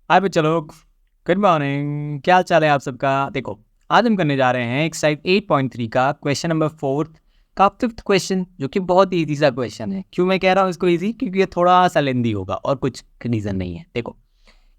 हाय बच्चा लोग, good morning. क्या हाल चाल है आप सबका। देखो, आज हम करने जा रहे हैं एक्सरसाइज 8.3 का क्वेश्चन नंबर 4 का फिफ्थ क्वेश्चन, जो कि बहुत ईजी सा क्वेश्चन है। क्यों मैं कह रहा हूँ इसको ईजी? क्योंकि ये थोड़ा सा लेंदी होगा और कुछ रीज़न नहीं है। देखो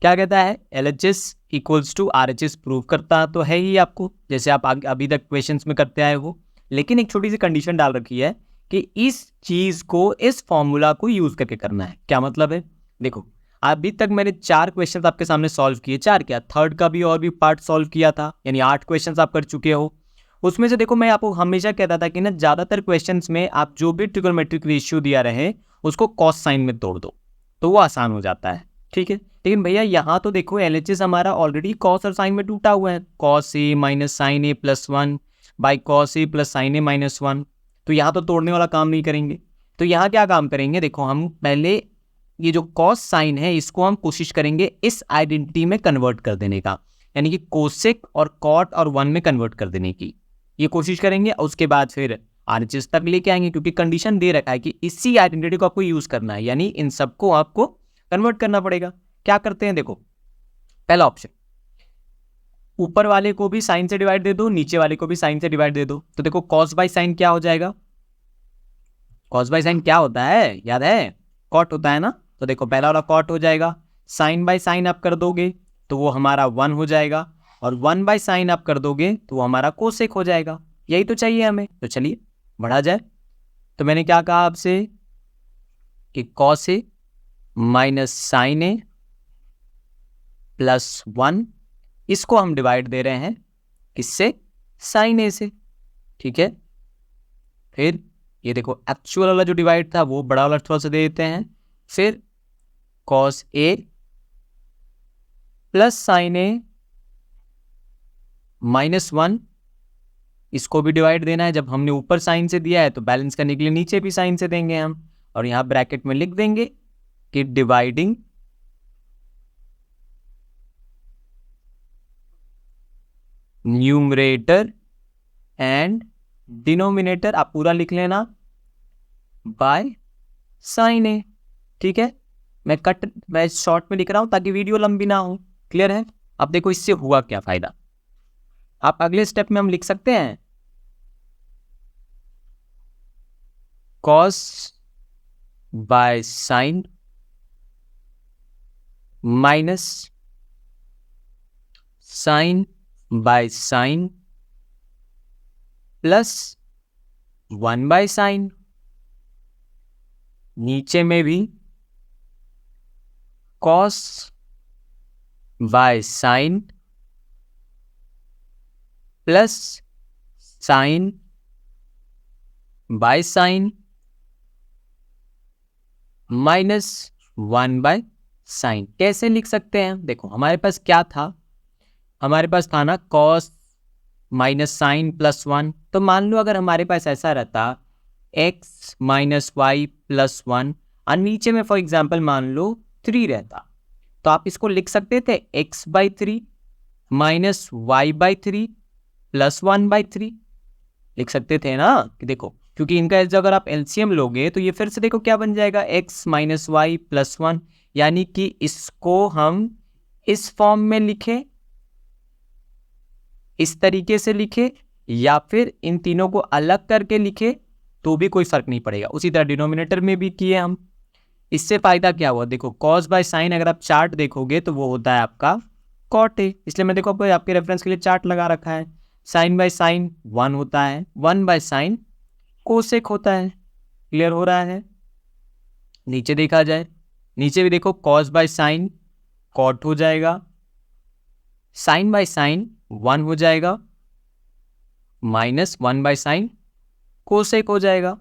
क्या कहता है, LHS equals to RHS prove करता तो है ही आपको, जैसे आप अभी तक क्वेश्चंस में करते आए हो। लेकिन एक छोटी सी कंडीशन डाल रखी है कि इस चीज़ को, इस फॉर्मूला को यूज़ करके करना है। क्या मतलब है? देखो, अभी तक मैंने 4 क्वेश्चंस आपके सामने सॉल्व किए। 4 क्या, थर्ड का भी और भी पार्ट सॉल्व किया था, यानी 8 क्वेश्चंस आप कर चुके हो। उसमें से देखो, मैं आपको हमेशा कहता था कि ना, ज़्यादातर क्वेश्चंस में आप जो भी ट्रिगोनोमेट्रिक रेशियो दिया रहे उसको कॉस साइन में तोड़ दो, तो वो आसान हो जाता है। ठीक है, लेकिन भैया यहाँ तो देखो, LHS हमारा ऑलरेडी कॉस और साइन में टूटा हुआ है। Cos A minus sine A plus 1 by cos A plus sine A minus 1। तो यहाँ तो तोड़ने वाला काम नहीं करेंगे। तो यहाँ क्या काम करेंगे, देखो हम पहले ये जो कॉस साइन है इसको हम कोशिश करेंगे इस आइडेंटिटी में कन्वर्ट कर देने का, यानी कि कोसेक और कॉट और 1 में कन्वर्ट कर देने की ये कोशिश करेंगे। और उसके बाद फिर RHS तक लेके आएंगे, क्योंकि कंडीशन दे रखा है कि इसी आइडेंटिटी को आपको यूज करना है, यानी इन सबको आपको कन्वर्ट करना पड़ेगा। क्या करते हैं, देखो पहला ऑप्शन, ऊपर वाले को भी साइन से डिवाइड दे दो, नीचे वाले को भी साइन से डिवाइड दे दो। तो देखो कॉस बाई साइन क्या हो जाएगा, कॉस बाई साइन क्या होता है, याद है? कॉट होता है ना। तो देखो पहला वाला कॉट हो जाएगा, साइन बाई साइन आप कर दोगे तो वो हमारा 1 हो जाएगा, और 1 बाई साइन आप कर दोगे तो वो हमारा कोसेक हो जाएगा। यही तो चाहिए हमें। तो चलिए बढ़ा जाए। तो मैंने क्या कहा आपसे कि cos A minus sine A plus 1, इसको हम डिवाइड दे रहे हैं किससे? साइन ए से। ठीक है, फिर ये देखो एक्चुअल वाला जो डिवाइड था वो बड़ा वाला थोड़ा सा दे देते हैं। फिर cos A plus sine A minus 1, इसको भी डिवाइड देना है। जब हमने ऊपर साइन से दिया है तो बैलेंस करने के लिए नीचे भी साइन से देंगे हम, और यहां ब्रैकेट में लिख देंगे कि डिवाइडिंग न्यूमरेटर एंड डिनोमिनेटर, आप पूरा लिख लेना, बाय साइन ए। ठीक है, मैं शॉर्ट में लिख रहा हूं ताकि वीडियो लंबी ना हो। क्लियर है? अब देखो इससे हुआ क्या फायदा, आप अगले स्टेप में हम लिख सकते हैं cos by sine minus sine by sine plus 1 by sine. नीचे में भी cos by sine plus sine by sine minus 1 by sine. कैसे लिख सकते हैं? देखो हमारे पास क्या था, हमारे पास था ना कॉस माइनस साइन प्लस 1। तो मान लो अगर हमारे पास ऐसा रहता x माइनस वाई प्लस 1, और नीचे में फॉर एग्जाम्पल मान लो 3 रहता, तो आप इसको लिख सकते थे x by 3 minus Y by 3 plus 1 by 3। लिख सकते थे ना, कि देखो क्योंकि इनका अगर आप LCM लोगे तो ये फिर से देखो क्या बन जाएगा, x माइनस वाई प्लस 1। यानी कि इसको हम इस फॉर्म में लिखें, इस तरीके से लिखे, या फिर इन तीनों को अलग करके लिखे, तो भी कोई फर्क नहीं पड़ेगा। उसी तरह डिनोमिनेटर में भी किए हम। इससे फायदा क्या हुआ, देखो कॉस बाय साइन अगर आप चार्ट देखोगे तो वो होता है आपका कॉट ए, इसलिए मैं देखो आपके रेफरेंस के लिए चार्ट लगा रखा है। साइन बाय साइन 1 होता है, 1 बाय साइन कोसेक होता है। क्लियर हो रहा है? नीचे देखा जाए, नीचे भी देखो कॉस बाय साइन कॉट हो जाएगा, साइन बाय साइन 1 हो जाएगा, माइनस 1 बाय साइन कोसेक हो जाएगा।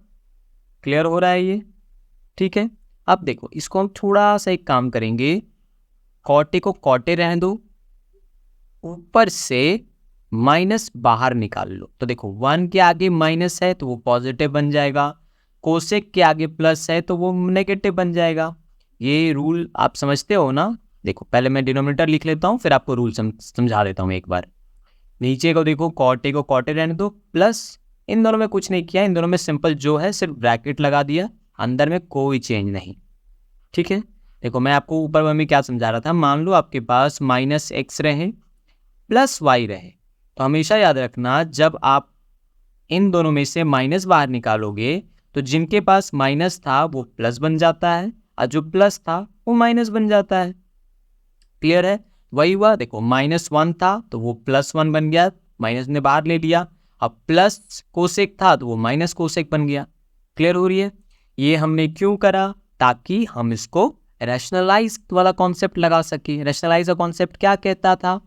क्लियर हो रहा है ये? ठीक है, अब देखो इसको हम थोड़ा सा एक काम करेंगे, कॉटे को कॉटे रहने दो, ऊपर से माइनस बाहर निकाल लो। तो देखो 1 के आगे माइनस है तो वो पॉजिटिव बन जाएगा, कोसेक के आगे प्लस है तो वो नेगेटिव बन जाएगा। ये रूल आप समझते हो ना? देखो पहले मैं डिनोमिनेटर लिख लेता हूँ, फिर आपको रूल समझा देता हूँ एक बार। नीचे को देखो कॉटे को कॉटे रहने दो, प्लस इन दोनों में कुछ नहीं किया, इन दोनों में सिंपल जो है सिर्फ ब्रैकेट लगा दिया, अंदर में कोई चेंज नहीं। ठीक है, देखो मैं आपको ऊपर में क्या समझा रहा था, मान लो आपके पास -x रहे प्लस y रहे, तो हमेशा याद रखना जब आप इन दोनों में से माइनस बाहर निकालोगे तो जिनके पास माइनस था वो प्लस बन जाता है और जो प्लस था वो माइनस बन जाता है। क्लियर है? वही हुआ, देखो -1 था तो वो +1 बन गया, माइनस ने बाहर ले लिया। अब प्लस कोसेक था तो वो माइनस कोसेक बन गया। क्लियर हो रही है? ये हमने क्यों करा? ताकि हम इसको रैशनलाइज वाला कॉन्सेप्ट लगा सके। रैशनलाइज का कॉन्सेप्ट क्या कहता था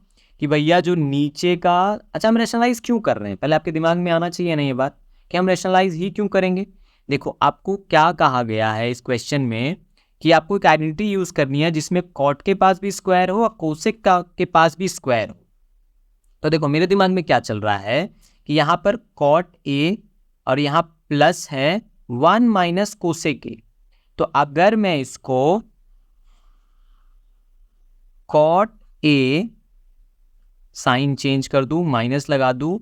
कि भैया जो नीचे का, अच्छा हम रैशनलाइज क्यों कर रहे हैं, पहले आपके दिमाग में आना चाहिए ना ये बात कि हम रैशनलाइज ही क्यों करेंगे। देखो आपको क्या कहा गया है इस क्वेश्चन में कि आपको एक आइडेंटिटी यूज करनी है जिसमें कॉट के पास भी स्क्वायर हो और कोसेक का के पास भी स्क्वायर हो। तो देखो मेरे दिमाग में क्या चल रहा है कि यहाँ पर कॉट ए और यहाँ प्लस है 1 माइनस कोसेक ए। तो अगर मैं इसको कॉट ए साइन चेंज कर दूं, माइनस लगा दूं,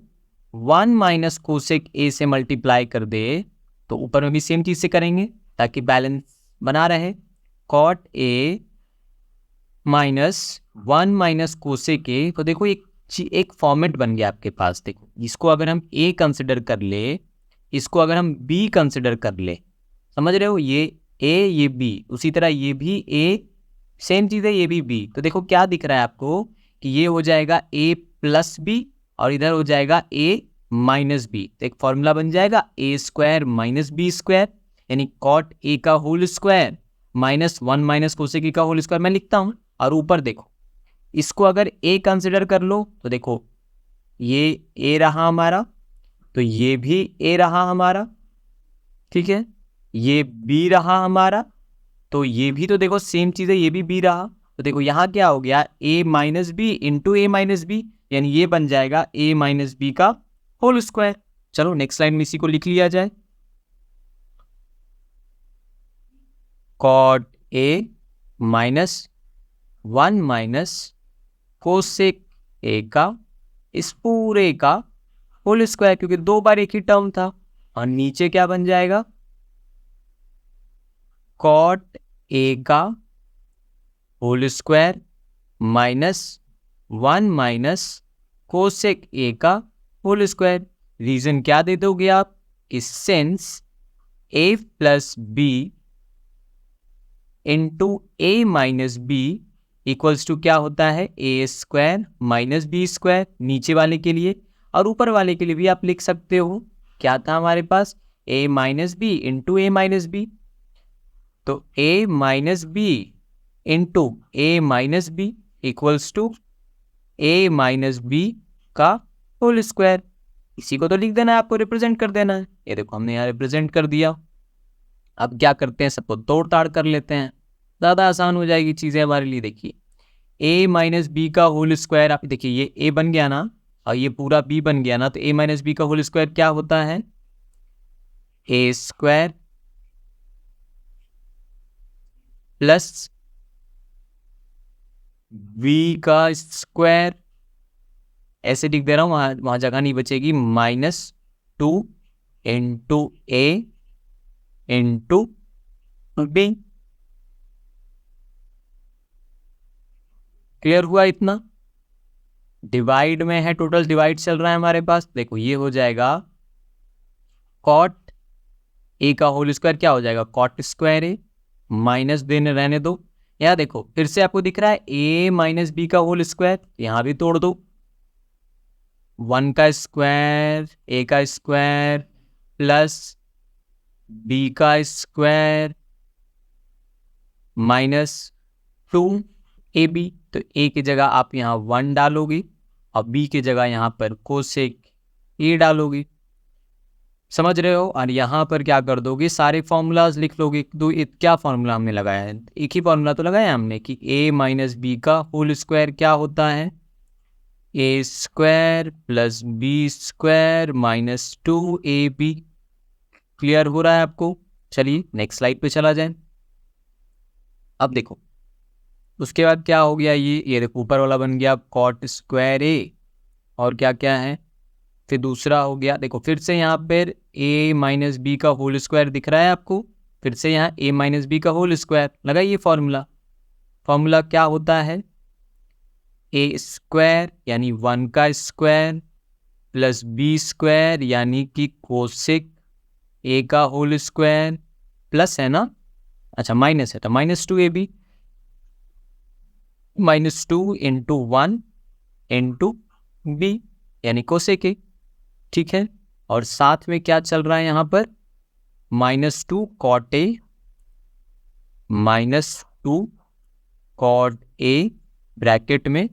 1 माइनस कोसेक ए से मल्टीप्लाई कर दे तो ऊपर में भी सेम चीज से करेंगे ताकि बैलेंस बना रहे। Cot A -1 minus cosec A, तो देखो एक फॉर्मेट बन गया आपके पास। देखो इसको अगर हम ए कंसिडर कर ले, इसको अगर हम बी कंसिडर कर ले, समझ रहे हो, ये ए ये बी, उसी तरह ये भी ए, सेम चीज़ है, ये भी बी। तो देखो क्या दिख रहा है आपको कि ये हो जाएगा ए प्लस बी और इधर हो जाएगा ए माइनस बी। तो एक फॉर्मूला बन जाएगा A square minus B square, यानी कॉट ए का whole square -1 minus cosec A का होल स्क्वायर मैं लिखता हूँ। और ऊपर देखो इसको अगर ए कंसिडर कर लो तो देखो ये ए रहा हमारा, तो ये भी ए रहा हमारा, ठीक है, ये बी रहा हमारा, तो ये भी, तो देखो सेम चीज़ है, ये भी बी रहा। तो देखो यहाँ क्या हो गया, A minus B into A minus B, यानी ये बन जाएगा ए माइनस बी का होल स्क्वायर। चलो नेक्स्ट लाइन में इसी को लिख लिया जाए, cot A -1 minus cosec A का इस पूरे का होल स्क्वायर, क्योंकि 2 बार एक ही टर्म था। और नीचे क्या बन जाएगा, कॉट ए का whole square -1 minus cosec A का होल स्क्वायर। रीजन क्या दे दोगे आप, कि since A plus B into A minus B equals to क्या होता है, A square minus B square, नीचे वाले के लिए। और ऊपर वाले के लिए भी आप लिख सकते हो, क्या था हमारे पास, A minus B into A minus B. तो A minus B into A minus B equals to A minus B का होल स्क्वायर। इसी को तो लिख देना है, आपको रिप्रेजेंट कर देना है। ये देखो हमने यहाँ रिप्रेजेंट कर दिया। अब क्या करते हैं, सबको तोड़ ताड़ कर लेते हैं, ज़्यादा आसान हो जाएगी चीज़ें हमारे लिए। देखिए a माइनस बी का होल स्क्वायर, आप देखिए ये a बन गया ना और ये पूरा b बन गया ना, तो a माइनस बी का होल स्क्वायर क्या होता है, a स्क्वायर प्लस b का स्क्वायर, ऐसे लिख दे रहा हूँ, वहाँ जगह नहीं बचेगी, -2 into a into b। Clear हुआ इतना? डिवाइड में है, टोटल डिवाइड चल रहा है हमारे पास। देखो ये हो जाएगा कॉट ए का होल स्क्वायर, क्या हो जाएगा, कॉट स्क्वायर ए, माइनस देने रहने दो। यहाँ देखो फिर से आपको दिख रहा है ए माइनस बी का होल स्क्वायर, यहाँ भी तोड़ दो, 1 का स्क्वायर ए का स्क्वायर प्लस बी का स्क्वायर -2 ए बी। तो ए की जगह आप यहाँ 1 डालोगे और बी की जगह यहाँ पर कोसेक ए डालोगे, समझ रहे हो। और यहाँ पर क्या कर दोगे, सारे फॉर्मूलाज लिख लोगे। क्या फॉर्मूला हमने लगाया है, एक ही फॉर्मूला तो लगाया हमने कि a माइनस बी का होल स्क्वायर क्या होता है, a square plus B square -2 ab। Clear हो रहा है आपको? चलिए नेक्स्ट स्लाइड पे चला जाए। अब देखो उसके बाद क्या हो गया, ये देखो ऊपर वाला बन गया कॉट स्क्वायर ए, और क्या क्या है, फिर दूसरा हो गया, देखो फिर से यहाँ पर a माइनस बी का होल स्क्वायर दिख रहा है आपको, फिर से यहाँ a माइनस बी का होल स्क्वायर, लगाइए फॉर्मूला, फॉर्मूला क्या होता है, ए स्क्वायर यानी 1 का स्क्वायर प्लस बी स्क्वायर यानी कि कोसेक ए का होल स्क्वायर प्लस है ना, अच्छा माइनस है तो -2ab -2 इंटू 1 इंटू बी यानी कोसेक ए, ठीक है। और साथ में क्या चल रहा है यहाँ पर, -2 cot A -2 cot A bracket में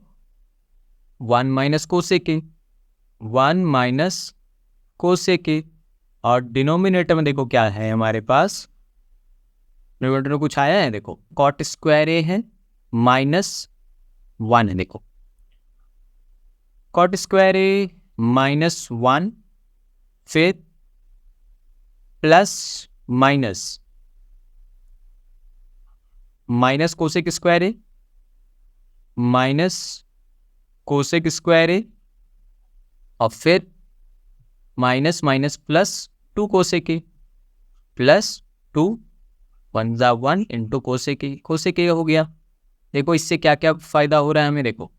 1 minus cosec A 1 minus cosec A, और डिनोमिनेटर में देखो क्या है हमारे पास, डिनोमिनेटर में कुछ आया है, देखो कॉट स्क्वायर ए है -1 है, देखो कॉट स्क्वायर ए -1 फिर plus minus cosec square A minus cosec square ए और फिर minus minus plus 2 cosec A plus 2 1 जा 1 इंटू कोसेक ए हो गया। देखो इससे क्या क्या फायदा हो रहा है हमें, देखो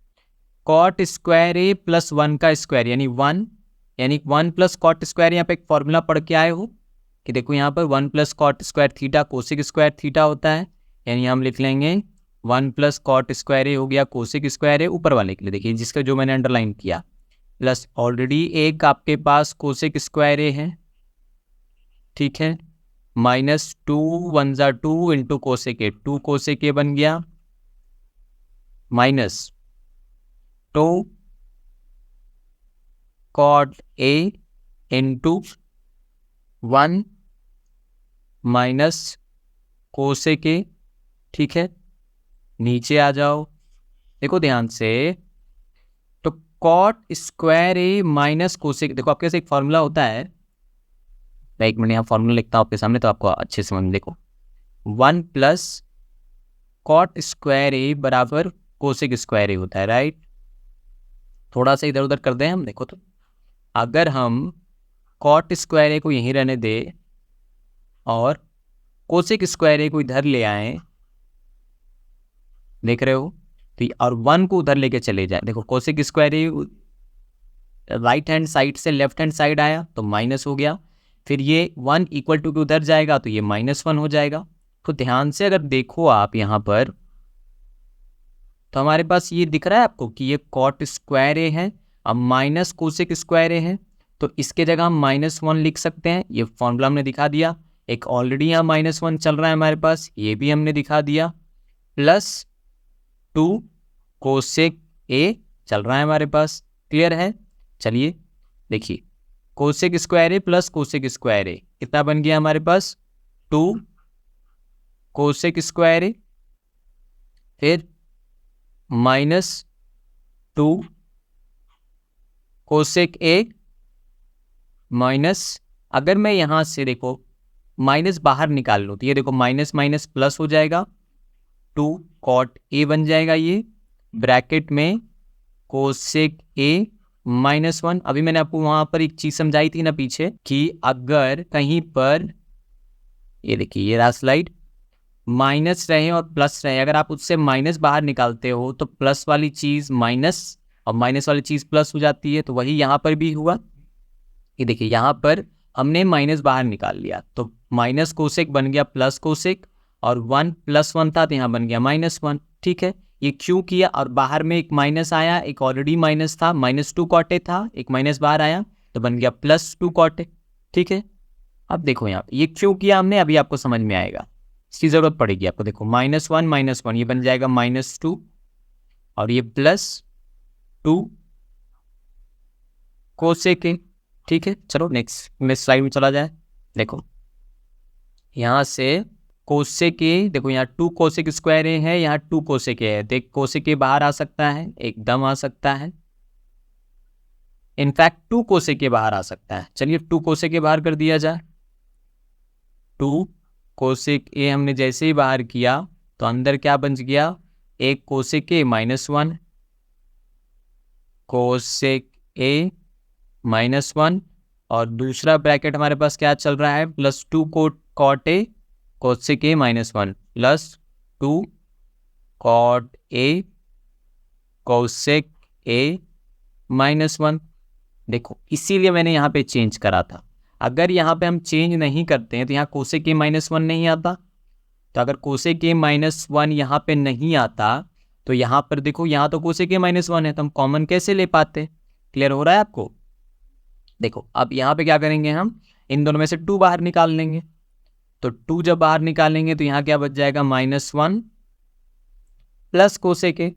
कॉट स्क्वायर ए प्लस 1 का स्क्वायर यानी 1 यानी 1 प्लस कॉट स्क्वायर, यहाँ पे एक फॉर्मूला पढ़ के आए हो कि देखो यहाँ पर 1 plus cot square theta cosec square theta होता है, यानी हम लिख लेंगे 1 प्लस कॉट स्क्वायर ए हो गया कोसेक स्क्वायर ए ऊपर वाले के लिए, देखिए जिसका जो मैंने अंडरलाइन किया, प्लस ऑलरेडी एक आपके पास कोसेक स्क्वायर ए है, ठीक है, -2 1 जा 2 into cosec A 2 cosec A बन गया minus 2 cot A into 1 minus cosec A, ठीक है। नीचे आ जाओ, देखो ध्यान से, तो cot square A minus cosec, देखो आपके पास एक फॉर्मूला होता है, मैं 1 मिनट यहाँ फॉर्मूला लिखता हूँ आपके सामने तो आपको अच्छे से समझ, देखो 1 प्लस कॉट स्क्वायर ए बराबर कोसेक स्क्वायर ए होता है, राइट। थोड़ा सा इधर उधर कर दें हम, देखो तो अगर हम कॉट स्क्वायर ए को यहीं रहने दे और कोसेक स्क्वायर ए को इधर ले आए, देख रहे हो, तो और 1 को उधर लेके चले जाए, देखो कोसेक स्क्वायर ए राइट हैंड साइड से लेफ्ट हैंड साइड आया तो माइनस हो गया, फिर ये 1 इक्वल टू के उधर जाएगा तो ये -1 हो जाएगा। तो ध्यान से अगर देखो आप यहाँ पर, तो हमारे पास ये दिख रहा है आपको कि ये कॉट स्क्वायर ए है अब माइनस कोसेक स्क्वायर ए है, तो इसके जगह हम -1 लिख सकते हैं, ये फॉर्मूला हमने दिखा दिया। एक ऑलरेडी यहाँ -1 चल रहा है हमारे पास, ये भी हमने दिखा दिया, प्लस 2 कोसेक ए चल रहा है हमारे पास, क्लियर है। चलिए देखिए, कोसेक स्क्वायर ए प्लस कोसेक स्क्वायर ए कितना बन गया हमारे पास, 2 कोसेक स्क्वायर ए फिर -2 कोसेक ए माइनस, अगर मैं यहाँ से देखो माइनस बाहर निकाल लूँ तो ये देखो माइनस माइनस प्लस हो जाएगा, 2 कॉट ए बन जाएगा, ये ब्रैकेट में कोसेक ए -1। अभी मैंने आपको वहाँ पर एक चीज़ समझाई थी ना पीछे कि अगर कहीं पर ये देखिए ये रहा स्लाइड, माइनस रहे और प्लस रहे, अगर आप उससे माइनस बाहर निकालते हो तो प्लस वाली चीज़ माइनस और माइनस वाली चीज़ प्लस हो जाती है, तो वही यहाँ पर भी हुआ। ये देखिए यहाँ पर हमने माइनस बाहर निकाल लिया तो माइनस कोसेक बन गया प्लस कोसेक, और 1 + 1 था तो यहाँ बन गया -1, ठीक है। ये क्यों किया, और बाहर में एक माइनस आया, एक ऑलरेडी माइनस था, -2 कॉटे था, एक माइनस बाहर आया तो बन गया +2 कॉटे, ठीक है। अब देखो यहाँ ये क्यों किया हमने, अभी आपको समझ में आएगा, इसकी ज़रूरत पड़ेगी आपको। देखो -1 ये बन जाएगा -2 और ये +2 कोसेक ए, ठीक है। चलो नेक्स्ट स्लाइड में चला जाए। देखो यहाँ से कोसेक ए, देखो यहाँ 2 कोसेक स्क्वायर ए है, यहाँ 2 कोसेक ए है, देख कोसेक ए बाहर आ सकता है, एकदम आ सकता है, इनफैक्ट 2 कोसेक ए बाहर आ सकता है। चलिए 2 कोसेक ए बाहर कर दिया जाए, 2 कोसेक ए हमने जैसे ही बाहर किया तो अंदर क्या बच गया, एक कोसेक ए -1 कोसेक ए -1 और दूसरा ब्रैकेट हमारे पास क्या चल रहा है, +2 cot A cosec A -1 +2 cot A cosec A -1। देखो इसीलिए मैंने यहाँ पे चेंज करा था। अगर यहाँ पे हम चेंज नहीं करते हैं तो यहाँ कोसेक ए -1 नहीं आता। तो अगर कोसेक ए -1 यहाँ पे नहीं आता तो यहाँ पर देखो, यहाँ तो कोसेक ए -1 है, तो हम कॉमन कैसे ले पाते? क्लियर हो रहा है आपको? देखो अब यहाँ पे क्या करेंगे, हम इन दोनों में से 2 बाहर निकाल लेंगे। तो 2 जब बाहर निकालेंगे तो यहाँ क्या बच जाएगा, -1 plus cosec A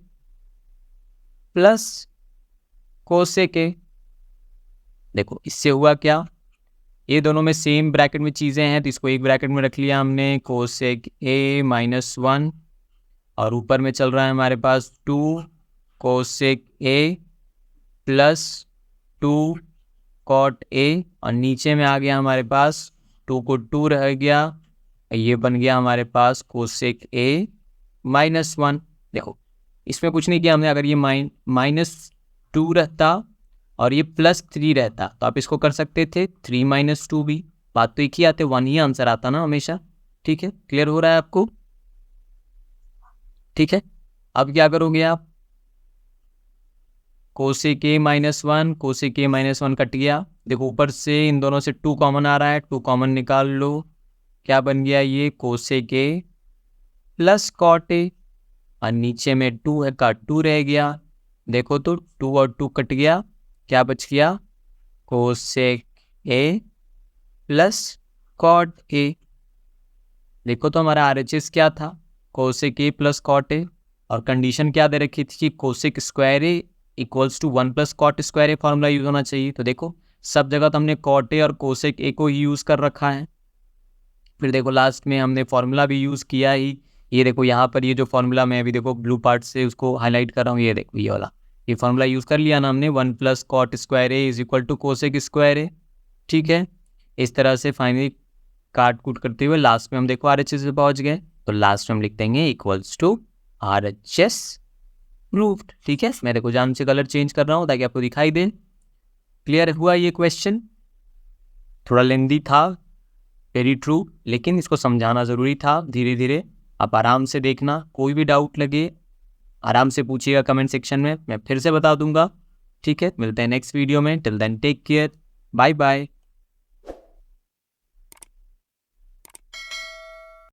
plus cosec ए। देखो इससे हुआ क्या, ये दोनों में सेम ब्रैकेट में चीज़ें हैं तो इसको एक ब्रैकेट में रख लिया हमने, कोसेक ए -1, और ऊपर में चल रहा है हमारे पास 2 cosec A plus 2 cot A, और नीचे में आ गया हमारे पास 2 को 2 रह गया, ये बन गया हमारे पास कोसेक ए -1। देखो इसमें कुछ नहीं किया हमने। अगर ये -2 रहता और ये +3 रहता तो आप इसको कर सकते थे 3 - 2 भी, बात तो एक ही आते, 1 ही आंसर आता ना हमेशा। ठीक है, क्लियर हो रहा है आपको? ठीक है, अब क्या करोगे आप, cosec A -1, cosec A -1 cut गया। देखो ऊपर से इन दोनों से 2 कॉमन आ रहा है, 2 कॉमन निकाल लो, क्या बन गया ये, cosec A plus cot A, और नीचे में 2 है का 2 रह गया। देखो तो 2 और 2 कट गया, क्या बच गया, cosec A plus cot A. देखो तो हमारा RHS क्या था, cosec A plus cot A, और कंडीशन क्या दे रखी थी कि cosec square A equals to 1 plus cot square A formula use होना चाहिए। तो देखो सब जगह तो हमने कॉट ए और कोसेक ए को ही यूज़ कर रखा है। फिर देखो लास्ट में हमने फॉर्मूला भी यूज़ किया ही। ये देखो यहाँ पर ये जो फॉर्मूला मैं अभी देखो ब्लू पार्ट से उसको हाईलाइट कर रहा हूँ, ये देखो ये वाला, ये फॉर्मूला यूज़ कर लिया ना हमने, 1 plus cot square A is equal to cosec square A. ठीक है, इस तरह से फाइनली काट कूट करते हुए लास्ट में हम देखो RHS पे पहुँच गए। तो लास्ट में हम लिख देंगे इक्वल्स टू RHS प्रूव्ड। ठीक है, मैं देखो जान से कलर चेंज कर रहा हूँ ताकि आपको दिखाई दे। क्लियर हुआ ये क्वेश्चन? थोड़ा लेंदी था, वेरी ट्रू, लेकिन इसको समझाना ज़रूरी था। धीरे धीरे आप आराम से देखना, कोई भी डाउट लगे आराम से पूछिएगा कमेंट सेक्शन में, मैं फिर से बता दूंगा। ठीक है, मिलते हैं नेक्स्ट वीडियो में। Till then take care, bye bye.